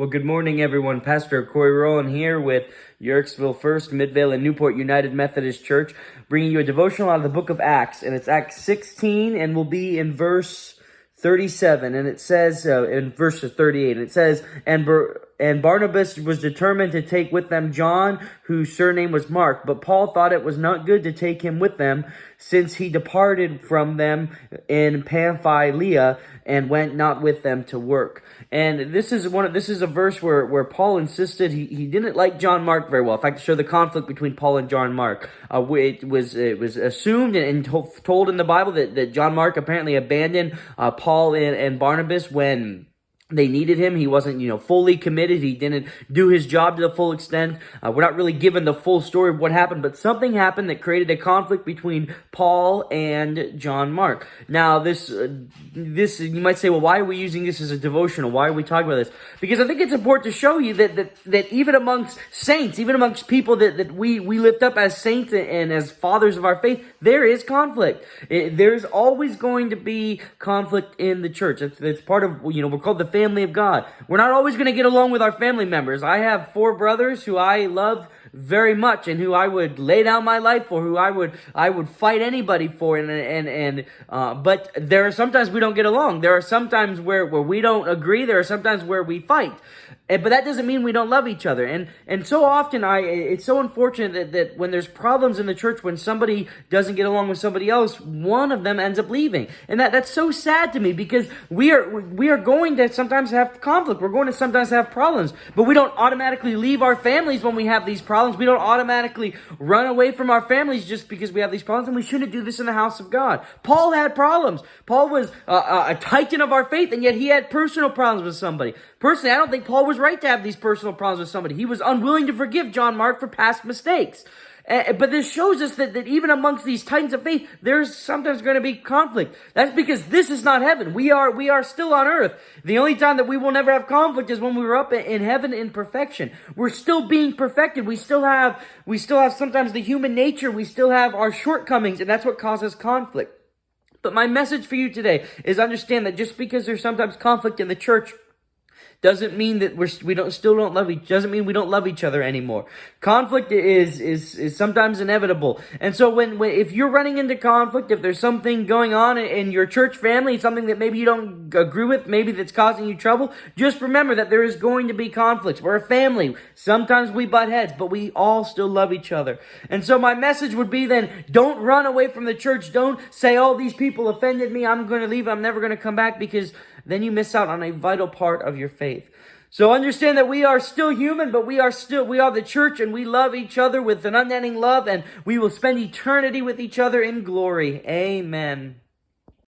Well, good morning, everyone. Pastor Corey Rowland here with Yerkesville First, Midvale, and Newport United Methodist Church, bringing you a devotional out of the book of Acts. And it's Acts 16, and we'll be in verse 37. And it says, in verse 38, and it says, And Barnabas was determined to take with them John, whose surname was Mark. But Paul thought it was not good to take him with them, since he departed from them in Pamphylia and went not with them to work. And this is a verse where Paul insisted he didn't like John Mark very well. In fact, to show the conflict between Paul and John Mark, it was assumed and told in the Bible that John Mark apparently abandoned Paul and Barnabas when they needed him. He wasn't, fully committed. He didn't do his job to the full extent. We're not really given the full story of what happened, but something happened that created a conflict between Paul and John Mark. Now, this you might say, well, why are we using this as a devotional? Why are we talking about this? Because I think it's important to show you that even amongst saints, even amongst people that we lift up as saints and as fathers of our faith, there is conflict. There's always going to be conflict in the church. It's part of, we're called the family of God. We're not always going to get along with our family members. I have 4 brothers who I love very much and who I would lay down my life for, who I would fight anybody for, but there are sometimes we don't get along. There are sometimes where we don't agree. There are sometimes where we fight. But that doesn't mean we don't love each other. And so often it's so unfortunate that when there's problems in the church, when somebody doesn't get along with somebody else, one of them ends up leaving. And that's so sad to me, because we are going to sometimes have conflict. We're going to sometimes have problems, but we don't automatically leave our families when we have these problems. We don't automatically run away from our families just because we have these problems, and we shouldn't do this in the house of God. Paul had problems. Paul was a titan of our faith, and yet he had personal problems with somebody. Personally, I don't think Paul was right to have these personal problems with somebody. He was unwilling to forgive John Mark for past mistakes. But this shows us that even amongst these titans of faith, there's sometimes going to be conflict. That's because this is not heaven. We are still on earth. The only time that we will never have conflict is when we were up in heaven in perfection. We're still being perfected. We still have sometimes the human nature. We still have our shortcomings, and that's what causes conflict. But my message for you today is understand that just because there's sometimes conflict in the church doesn't mean that doesn't mean we don't love each other anymore. Conflict is sometimes inevitable. And so if you're running into conflict, if there's something going on in your church family, something that maybe you don't agree with, maybe that's causing you trouble, just remember that there is going to be conflicts. We're a family. Sometimes we butt heads, but we all still love each other. And so my message would be then, don't run away from the church. Don't say, oh, these people offended me, I'm going to leave, I'm never going to come back, because then you miss out on a vital part of your faith. So understand that we are still human, but we are the church, and we love each other with an unending love, and we will spend eternity with each other in glory. Amen.